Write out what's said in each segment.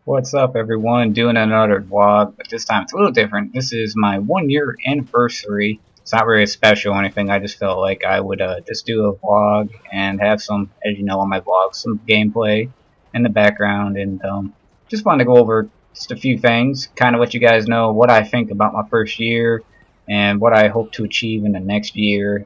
What's up, everyone? Doing another vlog, but this time it's a little different. This is my 1 year anniversary. It's not really special or anything. I just felt like I would just do a vlog and have some, as you know, on my vlog, some gameplay in the background, and just wanted to go over just a few things, kind of let you guys know what I think about my first year and what I hope to achieve in the next year.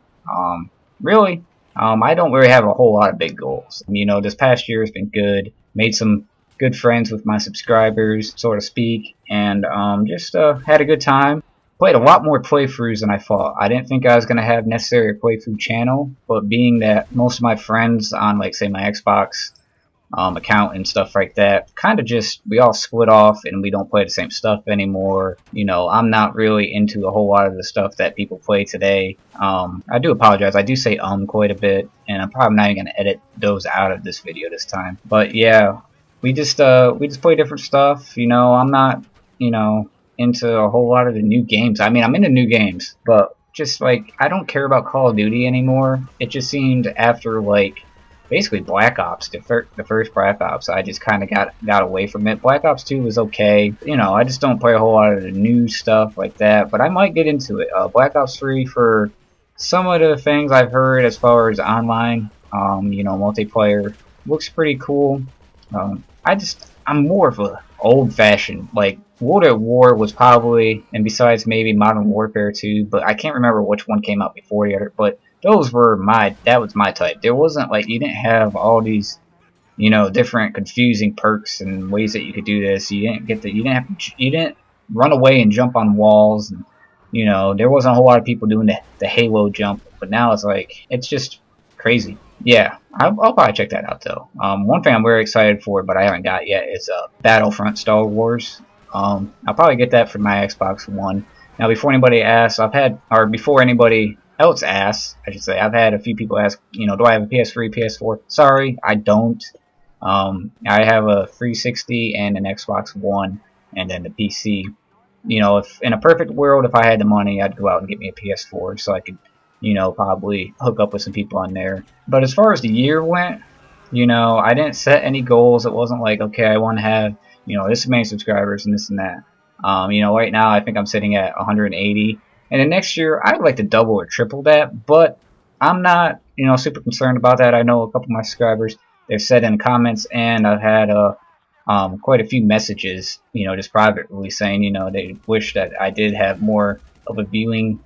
Really, I don't really have a whole lot of big goals. You know, this past year has been good. Made some good friends with my subscribers, so to speak, and just had a good time. Played a lot more playthroughs than I thought. I didn't think I was going to have necessarily a playthrough channel, but being that most of my friends on, like, say, my Xbox account and stuff like that, kind of just, we all split off and we don't play the same stuff anymore. You know, I'm not really into a whole lot of the stuff that people play today. I do apologize. I do say quite a bit, and I'm probably not even going to edit those out of this video this time. But yeah, we just play different stuff. You know, I'm not, you know, into a whole lot of the new games. I mean, I'm into new games, but just like, I don't care about Call of Duty anymore. It just seemed after, like, basically Black Ops, the first Black Ops, I just kind of got away from it. Black Ops 2 was okay. You know, I just don't play a whole lot of the new stuff like that, but I might get into it. Black Ops 3, for some of the things I've heard as far as online, you know, multiplayer, looks pretty cool. I'm more of a old-fashioned, like, World at War was probably, and besides maybe Modern Warfare 2, but I can't remember which one came out before the other, but those were that was my type. There wasn't, like, you didn't have all these, you know, different confusing perks and ways that you could do this. You didn't get you didn't run away and jump on walls, and, you know, there wasn't a whole lot of people doing the Halo jump, but now it's like, it's just crazy. Yeah, I'll probably check that out though. One thing I'm very excited for, but I haven't got yet, is Battlefront Star Wars. I'll probably get that for my Xbox One. Now, before anybody asks, before anybody else asks, I should say, I've had a few people ask, you know, do I have a PS3, PS4? Sorry, I don't. I have a 360 and an Xbox One, and then the PC. You know, if in a perfect world, if I had the money, I'd go out and get me a PS4 so I could, you know, probably hook up with some people on there. But as far as the year went, you know, I didn't set any goals. It wasn't like, okay, I want to have, you know, this many subscribers and this and that. You know, right now I think I'm sitting at 180. And then next year, I'd like to double or triple that, but I'm not, you know, super concerned about that. I know a couple of my subscribers, they've said in the comments, and I've had quite a few messages, you know, just privately saying, you know, they wish that I did have more of a viewing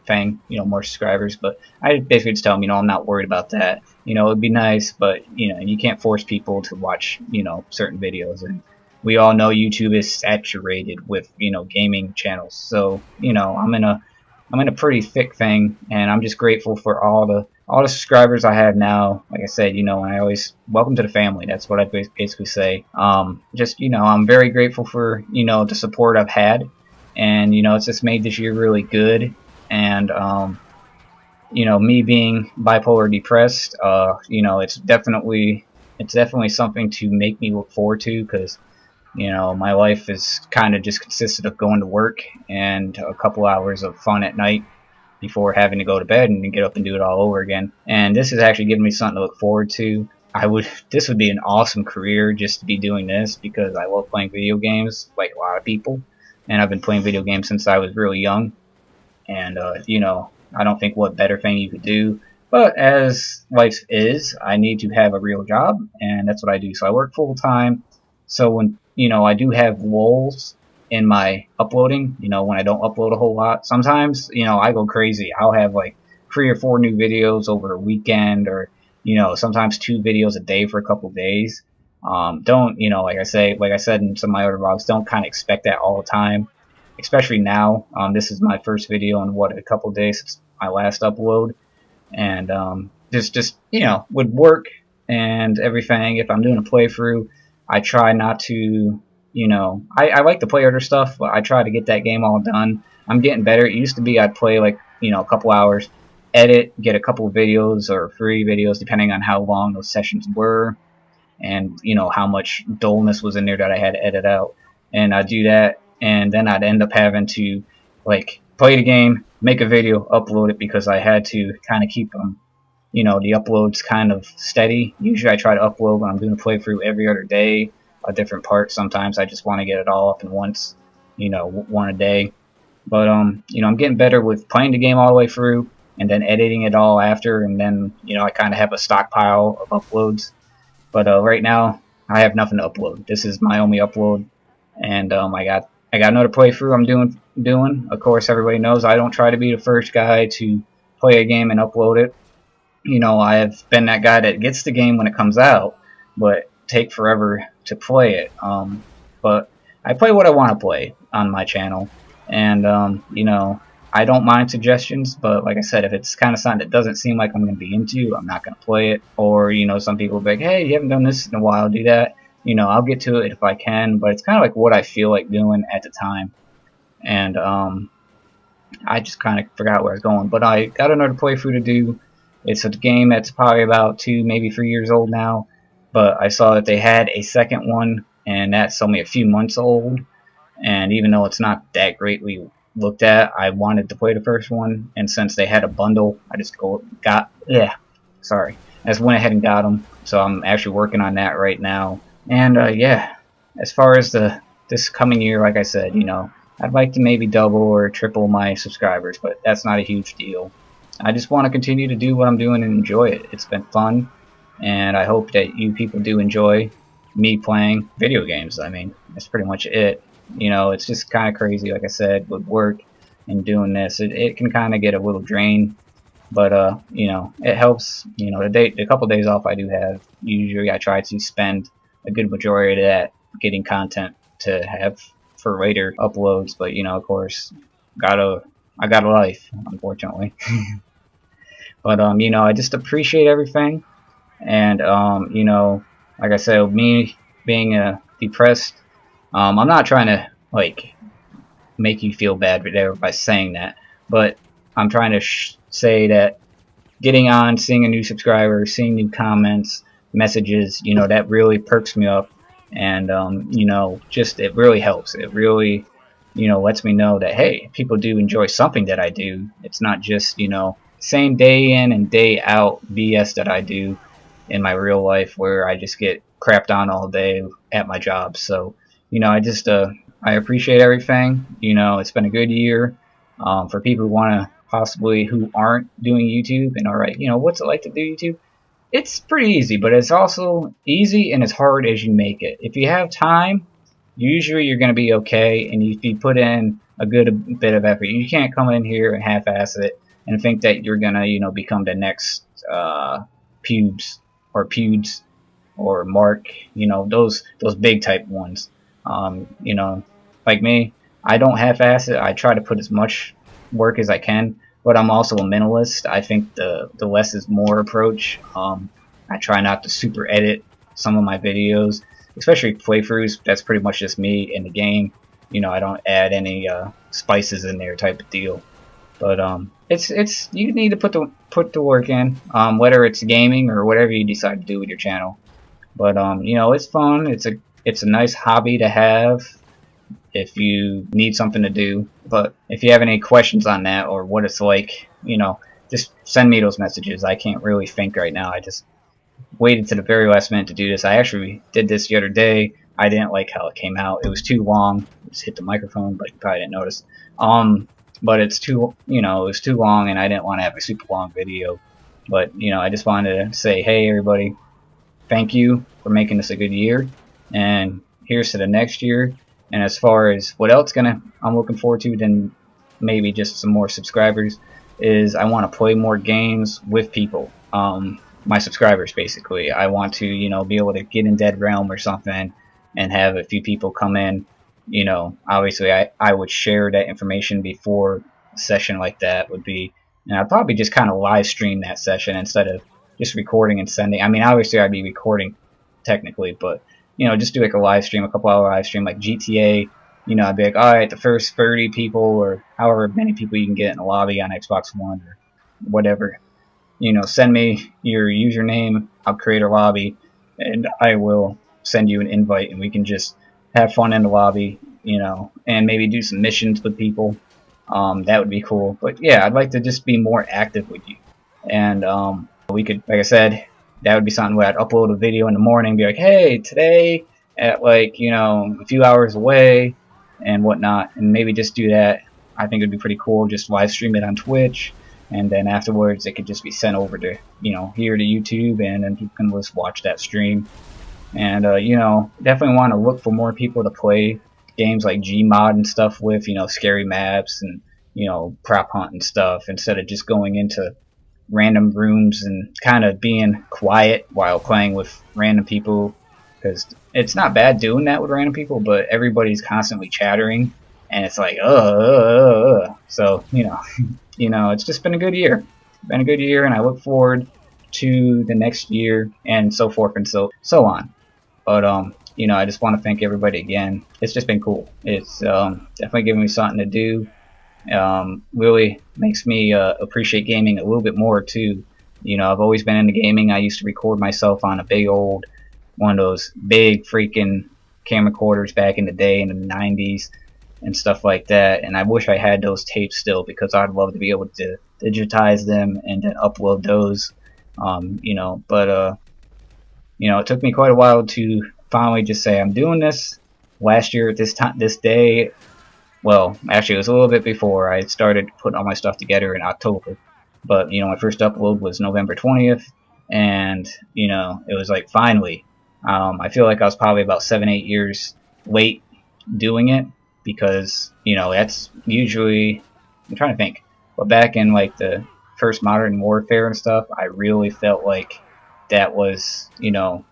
thing, you know, more subscribers. But I basically just tell them, you know, I'm not worried about that. You know, it'd be nice, but, you know, you can't force people to watch, you know, certain videos. And we all know YouTube is saturated with, you know, gaming channels. So, you know, I'm in a pretty thick thing, and I'm just grateful for all the subscribers I have now. Like I said, you know, and I always welcome to the family. That's what I basically say. Just, you know, I'm very grateful for, you know, the support I've had, and, you know, it's just made this year really good. And you know, me being bipolar depressed, you know, it's definitely something to make me look forward to, because, you know, my life is kind of just consisted of going to work and a couple hours of fun at night before having to go to bed and get up and do it all over again. And this is actually giving me something to look forward to. This would be an awesome career just to be doing this, because I love playing video games like a lot of people, and I've been playing video games since I was really young. And you know, I don't think what better thing you could do. But as life is, I need to have a real job, and that's what I do. So I work full time. So when, you know, I do have lulls in my uploading, you know, when I don't upload a whole lot, sometimes, you know, I go crazy. I'll have like 3 or 4 new videos over a weekend, or, you know, sometimes 2 videos a day for a couple days. Don't, you know, like I said in some of my other vlogs, don't kind of expect that all the time. Especially now, this is my first video in a couple days since my last upload, and just you know, with work and everything, if I'm doing a playthrough, I try not to, you know, I like to play other stuff, but I try to get that game all done. I'm getting better. It used to be I'd play, like, you know, a couple hours, edit, get a couple of videos or 3 videos depending on how long those sessions were, and, you know, how much dullness was in there that I had to edit out, and I'd do that. And then I'd end up having to, like, play the game, make a video, upload it, because I had to kind of keep them, you know, the uploads kind of steady. Usually I try to upload when I'm doing a playthrough every other day, a different part. Sometimes I just want to get it all up in once, you know, one a day. But you know, I'm getting better with playing the game all the way through and then editing it all after, and then you know, I kind of have a stockpile of uploads. But right now, I have nothing to upload. This is my only upload, and I got another playthrough I'm doing. Of course, everybody knows I don't try to be the first guy to play a game and upload it. You know, I have been that guy that gets the game when it comes out, but take forever to play it. But I play what I want to play on my channel, and you know, I don't mind suggestions. But like I said, if it's kind of something that doesn't seem like I'm going to be into, I'm not going to play it. Or you know, some people will be like, hey, you haven't done this in a while, do that. You know, I'll get to it if I can, but it's kind of like what I feel like doing at the time. And I just kind of forgot where I was going, but I got another playthrough to do. It's a game that's probably about 2, maybe 3 years old now, but I saw that they had a second one, and that's only a few months old. And even though it's not that greatly looked at, I wanted to play the first one, and since they had a bundle, I just I just went ahead and got them. So I'm actually working on that right now. And yeah, as far as this coming year, like I said, you know, I'd like to maybe double or triple my subscribers, but that's not a huge deal. I just want to continue to do what I'm doing and enjoy it. It's been fun, and I hope that you people do enjoy me playing video games. I mean, that's pretty much it. You know, it's just kind of crazy, like I said, with work and doing this. It can kind of get a little drained, but you know, it helps. You know, the couple days off I do have, usually I try to spend a good majority of that getting content to have for later uploads. But you know, of course, I got a life, unfortunately. But you know, I just appreciate everything, and you know, like I said, me being depressed, I'm not trying to like make you feel bad there by saying that, but I'm trying to say that getting on, seeing a new subscriber, seeing new comments, messages, you know, that really perks me up, and you know, just it really helps. It really, you know, lets me know that hey, people do enjoy something that I do. It's not just, you know, same day in and day out BS that I do in my real life where I just get crapped on all day at my job. So, you know, I appreciate everything. You know, it's been a good year. For people who want to possibly who aren't doing YouTube and are like, you know, what's it like to do YouTube? It's pretty easy, but it's also easy and as hard as you make it. If you have time, usually you're going to be okay, and if you put in a good bit of effort, you can't come in here and half-ass it and think that you're gonna, you know, become the next Pubes or Mark, you know, those big type ones. You know, like me, I don't half-ass it. I try to put as much work as I can, but I'm also a minimalist. I think the less is more approach. I try not to super edit some of my videos, especially playthroughs. That's pretty much just me in the game. You know, I don't add any spices in there type of deal. But it's you need to put the work in, whether it's gaming or whatever you decide to do with your channel. But you know, it's fun. It's a nice hobby to have if you need something to do. But if you have any questions on that or what it's like, you know, just send me those messages. I can't really think right now. I just waited to the very last minute to do this. I actually did this the other day. I didn't like how it came out. It was too long. I just hit the microphone, but you probably didn't notice. But it's too, you know, it was too long, and I didn't want to have a super long video. But you know, I just wanted to say, hey everybody, thank you for making this a good year, and here's to the next year. And as far as what else I'm looking forward to, then maybe just some more subscribers, is I want to play more games with people. My subscribers, basically. I want to, you know, be able to get in Dead Realm or something and have a few people come in. You know, obviously I would share that information before a session like that would be, and I'd probably just kind of live stream that session instead of just recording and sending. I mean, obviously I'd be recording technically, but you know, just do like a live stream, a couple hour live stream like GTA. You know, I'd be like, alright, the first 30 people or however many people you can get in a lobby on Xbox One or whatever, you know, send me your username, I'll create a lobby, and I will send you an invite, and we can just have fun in the lobby, you know, and maybe do some missions with people. That would be cool. But yeah, I'd like to just be more active with you. And we could, like I said, that would be something where I'd upload a video in the morning, be like, hey, today at like, you know, a few hours away and whatnot, and maybe just do that. I think it'd be pretty cool. Just live stream it on Twitch, and then afterwards it could just be sent over to, you know, here to YouTube, and then people can just watch that stream. And you know, definitely want to look for more people to play games like Gmod and stuff with, you know, scary maps and, you know, prop hunt and stuff, instead of just going into random rooms and kind of being quiet while playing with random people, because it's not bad doing that with random people, but everybody's constantly chattering, and it's like, so, you know, you know, it's just been a good year. Been a good year, and I look forward to the next year, and so forth and so on. But you know, I just want to thank everybody again. It's just been cool. It's definitely giving me something to do. Really makes me appreciate gaming a little bit more too. You know, I've always been into gaming. I used to record myself on a big old one of those big freaking camcorders back in the day in the 90s and stuff like that, and I wish I had those tapes still, because I'd love to be able to digitize them and then upload those. You know, but you know, it took me quite a while to finally just say I'm doing this. Last year at this day, well, actually, it was a little bit before. I started putting all my stuff together in October. But, you know, my first upload was November 20th. And, you know, it was like, finally. I feel like I was probably about 7-8 years late doing it. Because, you know, that's usually... I'm trying to think. But back in, like, the first Modern Warfare and stuff, I really felt like that was, you know,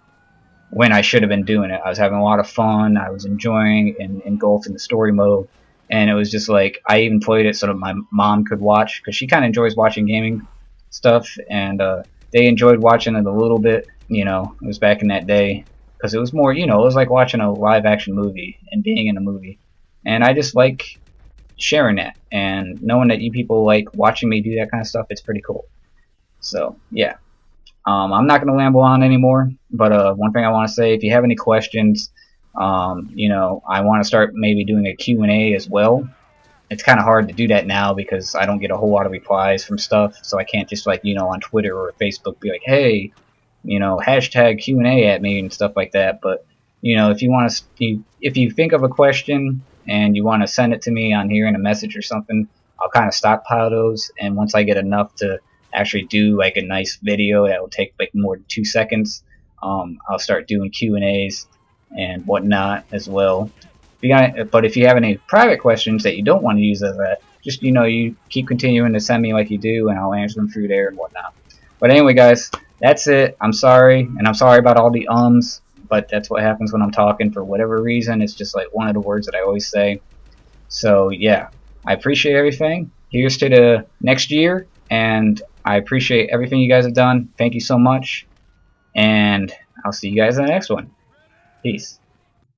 when I should have been doing it. I was having a lot of fun. I was enjoying and engulfed in the story mode. And it was just like, I even played it so that my mom could watch, because she kind of enjoys watching gaming stuff, and they enjoyed watching it a little bit. You know, it was back in that day, because it was more, you know, it was like watching a live action movie and being in a movie. And I just like sharing that, and knowing that you people like watching me do that kind of stuff. It's pretty cool. So, yeah. I'm not going to ramble on anymore, but one thing I want to say, if you have any questions, you know, I want to start maybe doing a Q&A as well. It's kind of hard to do that now because I don't get a whole lot of replies from stuff, so I can't just, like, you know, on Twitter or Facebook be like, hey, you know, hashtag Q&A at me and stuff like that. But, you know, if you want to, if you think of a question and you want to send it to me on here in a message or something, I'll kind of stockpile those, and once I get enough to actually do like a nice video that will take like more than 2 seconds, I'll start doing Q&As and whatnot as well. But if you have any private questions that you don't want to use as that, just, you know, you keep continuing to send me like you do, and I'll answer them through there and whatnot. But anyway, guys, that's it. I'm sorry, and I'm sorry about all the ums, but that's what happens when I'm talking. For whatever reason, it's just like one of the words that I always say. So yeah, I appreciate everything. Here's to the next year, and I appreciate everything you guys have done. Thank you so much, and I'll see you guys in the next one. Peace.